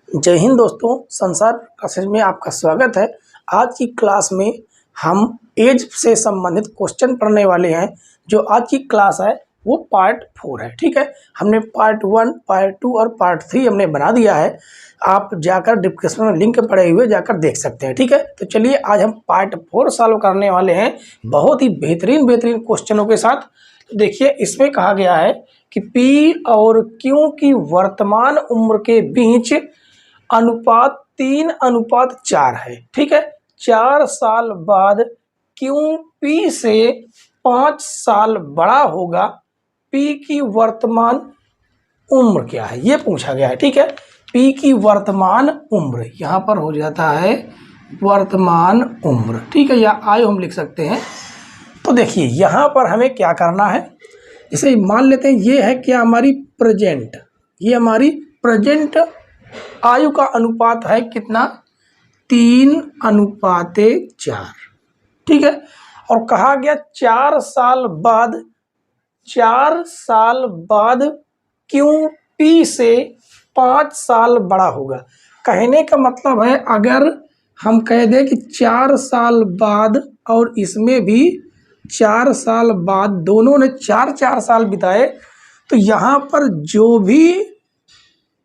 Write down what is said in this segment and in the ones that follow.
जय हिंद दोस्तों, संसार क्लासेज में आपका स्वागत है। आज की क्लास में हम एज से संबंधित क्वेश्चन पढ़ने वाले हैं। जो आज की क्लास है वो पार्ट 4 है। ठीक है, हमने पार्ट 1, पार्ट 2 और पार्ट 3 हमने बना दिया है। आप जाकर डिस्क्रिप्शन में लिंक पड़े हुए जाकर देख सकते हैं। ठीक है, तो चलिए आज हम पार्ट 4 सॉल्व करने वाले हैं बहुत ही बेहतरीन क्वेश्चनों के साथ। तो देखिए, इसमें कहा गया है कि पी और क्यू की वर्तमान उम्र के बीच अनुपात 3:4 है। ठीक है, 4 साल बाद क्यू पी से 5 साल बड़ा होगा, पी की वर्तमान उम्र क्या है ये पूछा गया है। ठीक है, पी की वर्तमान उम्र यहाँ पर हो जाता है वर्तमान उम्र। ठीक है, या आयु हम लिख सकते हैं। तो देखिए यहाँ पर हमें क्या करना है, इसे मान लेते हैं ये है क्या हमारी प्रेजेंट, ये हमारी प्रेजेंट आयु का अनुपात है कितना, 3:4। ठीक है, और कहा गया 4 साल बाद क्यू पी से 5 साल बड़ा होगा। कहने का मतलब है अगर हम कह दें कि 4 साल बाद और इसमें भी 4 साल बाद, दोनों ने 4 साल बिताए, तो यहाँ पर जो भी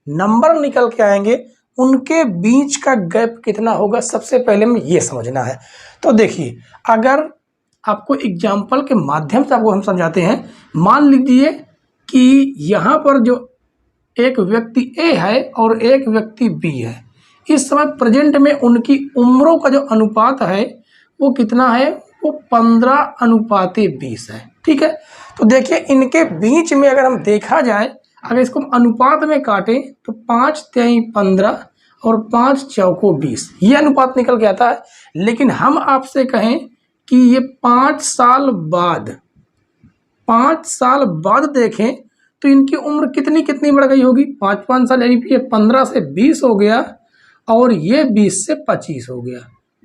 नंबर निकल के आएंगे उनके बीच का गैप कितना होगा, सबसे पहले में ये समझना है। तो देखिए, अगर आपको एग्जाम्पल के माध्यम से आपको हम समझाते हैं। मान लीजिए कि यहाँ पर जो एक व्यक्ति ए है और एक व्यक्ति बी है, इस समय प्रेजेंट में उनकी उम्रों का जो अनुपात है वो कितना है, वो 15:20 है। ठीक है, तो देखिए इनके बीच में अगर हम देखा जाए, अगर इसको हम अनुपात में काटें तो 5 3 15 और 5 4 20 ये अनुपात निकल के आता है। लेकिन हम आपसे कहें कि ये 5 साल बाद देखें तो इनकी उम्र कितनी बढ़ गई होगी, 5 साल, यानी कि ये 15 से 20 हो गया और ये 20 से 25 हो गया।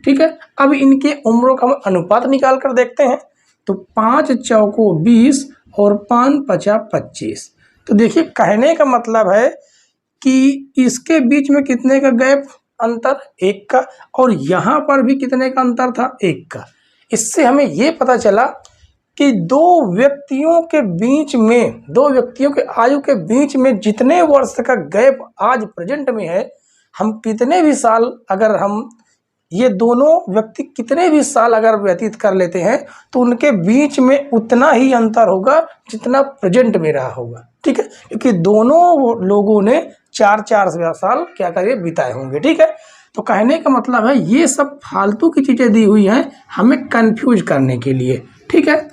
ठीक है, अब इनके उम्रों का हम अनुपात निकाल कर देखते हैं। तो 5 4 20 और 5 5 25। तो देखिए कहने का मतलब है कि इसके बीच में कितने का गैप, अंतर 1 का, और यहाँ पर भी कितने का अंतर था, 1 का। इससे हमें ये पता चला कि दो व्यक्तियों के आयु के बीच में जितने वर्ष का गैप आज प्रेजेंट में है, हम कितने भी साल, अगर हम ये दोनों व्यक्ति कितने भी साल अगर व्यतीत कर लेते हैं तो उनके बीच में उतना ही अंतर होगा जितना प्रेजेंट में रहा होगा। ठीक है, क्योंकि दोनों लोगों ने 4 साल क्या करिए बिताए होंगे। ठीक है, तो कहने का मतलब है ये सब फालतू की चीज़ें दी हुई हैं हमें कंफ्यूज करने के लिए। ठीक है,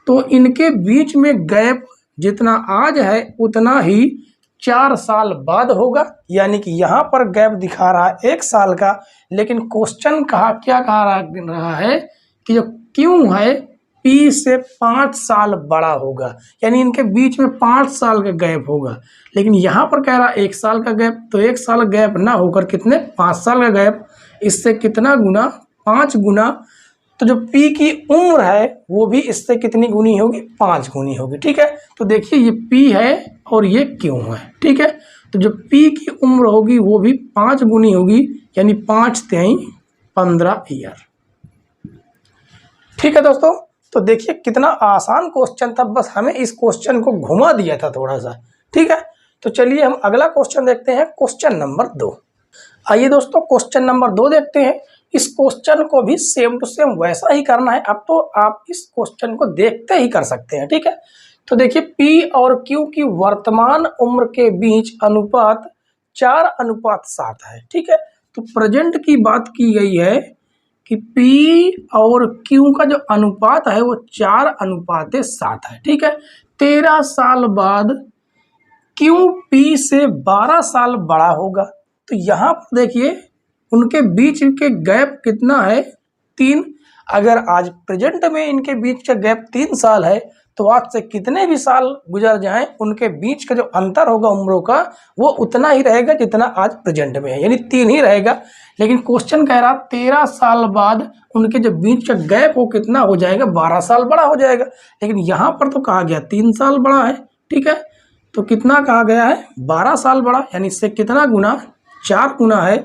तो इनके बीच में गैप जितना आज है उतना ही 4 साल बाद होगा, यानी कि यहाँ पर गैप दिखा रहा है 1 साल का, लेकिन क्वेश्चन क्या कहा रहा है कि जो क्यों है पी से 5 साल बड़ा होगा, यानी इनके बीच में 5 साल का गैप होगा। लेकिन यहाँ पर कह रहा है 1 साल का गैप, तो 1 साल गैप ना होकर कितने, 5 साल का गैप, इससे कितना गुना, 5 गुना। तो जो पी की उम्र है वो भी इससे कितनी गुनी होगी, 5 गुनी होगी। ठीक है, तो देखिए ये पी है और ये क्यों है। ठीक है, तो जो पी की उम्र होगी वो भी 5 गुनी होगी, यानी 5 3 15 ईयर। ठीक है दोस्तों, तो देखिए कितना आसान क्वेश्चन था, बस हमें इस क्वेश्चन को घुमा दिया था थोड़ा सा। ठीक है, तो चलिए हम अगला क्वेश्चन देखते हैं, क्वेश्चन नंबर 2। आइए दोस्तों, क्वेश्चन नंबर 2 देखते हैं। इस क्वेश्चन को भी सेम टू सेम वैसा ही करना है। अब तो आप इस क्वेश्चन को देखते ही कर सकते हैं। ठीक है, तो देखिए पी और क्यू की वर्तमान उम्र के बीच अनुपात 4:7 है। ठीक है, तो प्रेजेंट की बात की गई है कि पी और क्यू का जो अनुपात है वो 4:7 है। ठीक है, 13 साल बाद क्यू पी से 12 साल बड़ा होगा। तो यहाँ पर देखिए उनके बीच के गैप कितना है, 3। अगर आज प्रेजेंट में इनके बीच का गैप 3 साल है, तो आज से कितने भी साल गुजर जाएं उनके बीच का जो अंतर होगा उम्रों का वो उतना ही रहेगा जितना आज प्रेजेंट में है, यानी 3 ही रहेगा। लेकिन क्वेश्चन कह रहा 13 साल बाद उनके जो बीच का गैप वो कितना हो जाएगा, 12 साल बड़ा हो जाएगा। लेकिन यहाँ पर तो कहा गया 3 साल बड़ा है। ठीक है, तो कितना कहा गया है, 12 साल बड़ा, यानी इससे कितना गुना, 4 गुना है,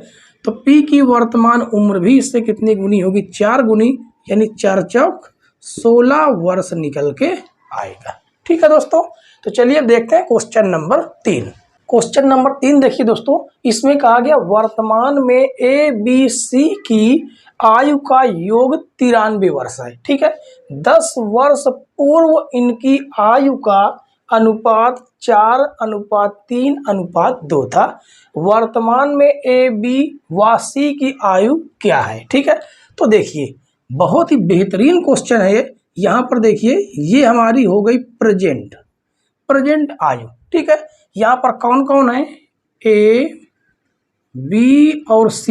तो P की वर्तमान उम्र भी इससे कितनी गुनी होगी, 4 गुनी, यानी 4 चौक 16 वर्ष निकल के आएगा। ठीक है दोस्तों, तो चलिए देखते हैं क्वेश्चन नंबर 3। क्वेश्चन नंबर 3 देखिए दोस्तों, इसमें कहा गया वर्तमान में ABC की आयु का योग 93 वर्ष है। ठीक है, 10 वर्ष पूर्व इनकी आयु का अनुपात 4:3:2 था। वर्तमान में AB व C की आयु क्या है। ठीक है, तो देखिए बहुत ही बेहतरीन क्वेश्चन है ये। यहाँ पर देखिए ये हमारी हो गई प्रेजेंट आयु। ठीक है, यहाँ पर कौन कौन है, A, B और C,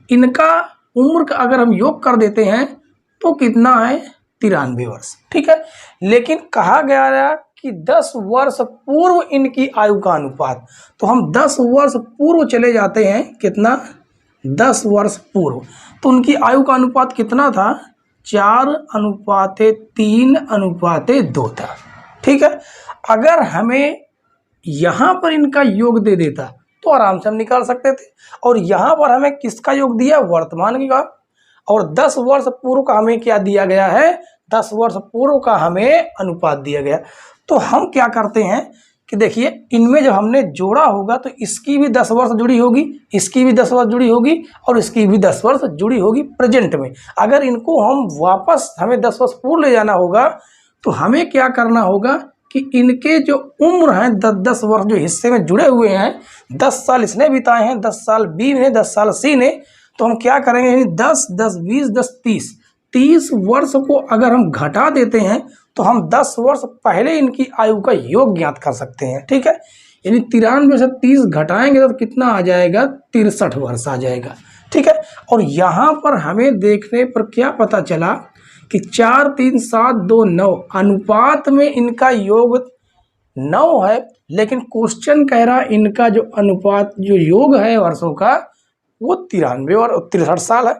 इनका उम्र का अगर हम योग कर देते हैं तो कितना है, 93 वर्ष। ठीक है, लेकिन कहा गया है कि 10 वर्ष पूर्व इनकी आयु का अनुपात, तो हम 10 वर्ष पूर्व चले जाते हैं, कितना, 10 वर्ष पूर्व, तो उनकी आयु का अनुपात कितना था, 4:3:2 था। ठीक है, अगर हमें यहाँ पर इनका योग दे देता तो आराम से हम निकाल सकते थे, और यहाँ पर हमें किसका योग दिया, वर्तमान का, और 10 वर्ष पूर्व का हमें क्या दिया गया है, 10 वर्ष पूर्व का हमें अनुपात दिया गया। तो हम क्या करते हैं कि देखिए इनमें जब हमने जोड़ा होगा तो इसकी भी 10 वर्ष जुड़ी होगी, इसकी भी 10 वर्ष जुड़ी होगी, और इसकी भी 10 वर्ष जुड़ी होगी प्रेजेंट में। अगर इनको हम वापस हमें 10 वर्ष पूर्व ले जाना होगा तो हमें क्या करना होगा कि इनके जो उम्र हैं 10 वर्ष जो हिस्से में जुड़े हुए हैं, 10 साल इसने बिताए हैं, 10 साल B ने, 10 साल C ने, तो हम क्या करेंगे, 10, 10, 20, 10, 30 वर्ष को अगर हम घटा देते हैं तो हम 10 वर्ष पहले इनकी आयु का योग ज्ञात कर सकते हैं। ठीक है, यानी 93 से 30 घटाएंगे तो कितना आ जाएगा, 63 वर्ष आ जाएगा। ठीक है, और यहाँ पर हमें देखने पर क्या पता चला कि 4, 3, 7, 2, 9 अनुपात में इनका योग 9 है, लेकिन क्वेश्चन कह रहा इनका जो अनुपात जो योग है वर्षों का वो 93 और 63 साल है।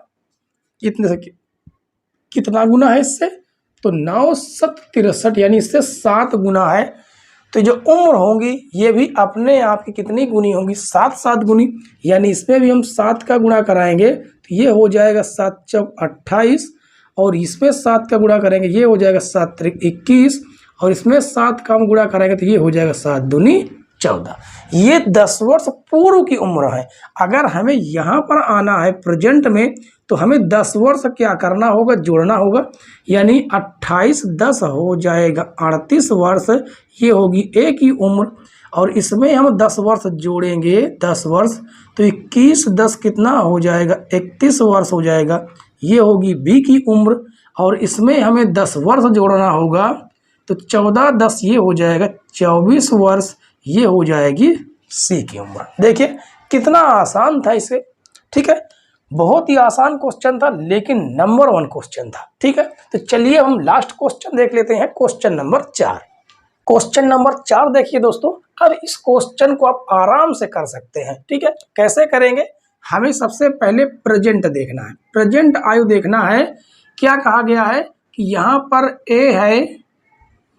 इतने से कितना गुना है इससे, तो 9 7 63, यानी इससे 7 गुना है। तो जो उम्र होंगी ये भी अपने आप की कितनी गुनी होंगी, 7 गुनी, यानी इसमें भी हम 7 का गुणा कराएंगे तो ये हो जाएगा 7 चौक 28, और इसमें 7 का गुणा करेंगे ये हो जाएगा 7 त्रिक 21, और इसमें 7 का हम गुणा करेंगे तो ये हो जाएगा 7 दूनी 14। ये 10 वर्ष पूर्व की उम्र है। अगर हमें यहाँ पर आना है प्रेजेंट में तो हमें 10 वर्ष क्या करना होगा, जोड़ना होगा, यानी 28 10 हो जाएगा 38 वर्ष, ये होगी A की उम्र, और इसमें हम 10 वर्ष जोड़ेंगे, 10 वर्ष, तो 21 10 कितना हो जाएगा, 31 वर्ष हो जाएगा, ये होगी B की उम्र, और इसमें हमें 10 वर्ष जोड़ना होगा तो 14 10 ये हो जाएगा 24 वर्ष, ये हो जाएगी C की उम्र। देखिए कितना आसान था इसे। ठीक है, बहुत ही आसान क्वेश्चन था, लेकिन नंबर 1 क्वेश्चन था। ठीक है, तो चलिए हम लास्ट क्वेश्चन देख लेते हैं, क्वेश्चन नंबर 4। क्वेश्चन नंबर 4 देखिए दोस्तों, अब इस क्वेश्चन को आप आराम से कर सकते हैं। ठीक है, कैसे करेंगे, हमें सबसे पहले प्रेजेंट देखना है, प्रेजेंट आयु देखना है। क्या कहा गया है कि यहाँ पर A है,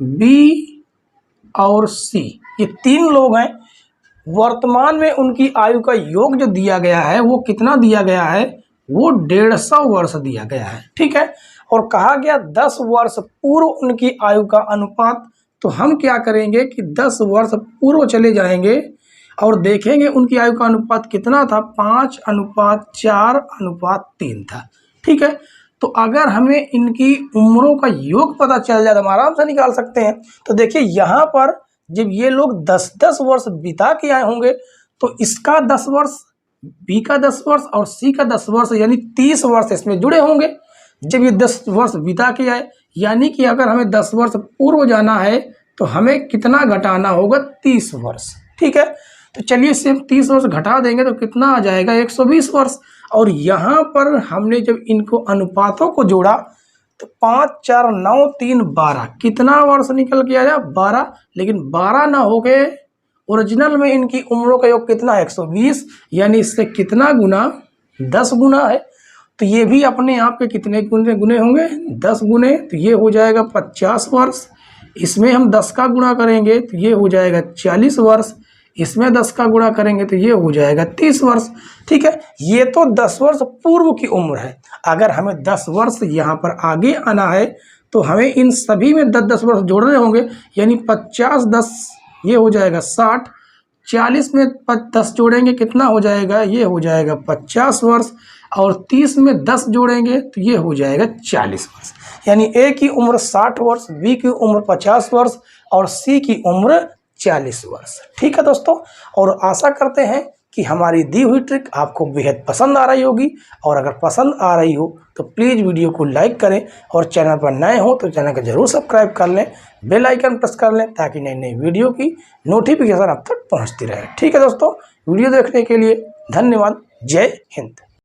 B और C, ये 3 लोग हैं। वर्तमान में उनकी आयु का योग जो दिया गया है वो कितना दिया गया है, वो 150 वर्ष दिया गया है। ठीक है, और कहा गया 10 वर्ष पूर्व उनकी आयु का अनुपात, तो हम क्या करेंगे कि 10 वर्ष पूर्व चले जाएंगे और देखेंगे उनकी आयु का अनुपात कितना था, 5:4:3 था। ठीक है, तो अगर हमें इनकी उम्रों का योग पता चल जाए तो हम आराम से निकाल सकते हैं। तो देखिए यहाँ पर जब ये लोग 10-10 वर्ष बिता के आए होंगे तो इसका 10 वर्ष, B का 10 वर्ष और C का 10 वर्ष, यानी 30 वर्ष इसमें जुड़े होंगे जब ये 10 वर्ष बिता के आए। यानी कि अगर हमें 10 वर्ष पूर्व जाना है तो हमें कितना घटाना होगा, 30 वर्ष। ठीक है, तो चलिए इससे हम 30 वर्ष घटा देंगे तो कितना आ जाएगा, 120 वर्ष। और यहाँ पर हमने जब इनको अनुपातों को जोड़ा तो 5 4 9 3 12, कितना वर्ष निकल के आया, 12। लेकिन 12 ना हो गए, ओरिजिनल में इनकी उम्रों का योग कितना है, 120, यानी इससे कितना गुना, 10 गुना है। तो ये भी अपने आप के कितने गुने होंगे, 10 गुने, तो ये हो जाएगा 50 वर्ष। इसमें हम 10 का गुणा करेंगे तो ये हो जाएगा 40 वर्ष। इसमें 10 का गुणा करेंगे तो ये हो जाएगा 30 वर्ष। ठीक है, ये तो 10 वर्ष पूर्व की उम्र है। अगर हमें 10 वर्ष यहाँ पर आगे आना है तो हमें इन सभी में 10-10 वर्ष जोड़ने होंगे, यानी 50-10 ये हो जाएगा 60, 40 में 10 जोड़ेंगे कितना हो जाएगा, ये हो जाएगा 50 वर्ष, और 30 में 10 जोड़ेंगे तो ये हो जाएगा 40 वर्ष। यानी ए की उम्र 60 वर्ष, बी की उम्र 50 वर्ष और सी की उम्र 40 वर्ष। ठीक है दोस्तों, और आशा करते हैं कि हमारी दी हुई ट्रिक आपको बेहद पसंद आ रही होगी, और अगर पसंद आ रही हो तो प्लीज़ वीडियो को लाइक करें, और चैनल पर नए हो तो चैनल को जरूर सब्सक्राइब कर लें, बेल आइकन प्रेस कर लें ताकि नई नई वीडियो की नोटिफिकेशन आप तक पहुंचती रहे। ठीक है दोस्तों, वीडियो देखने के लिए धन्यवाद। जय हिंद।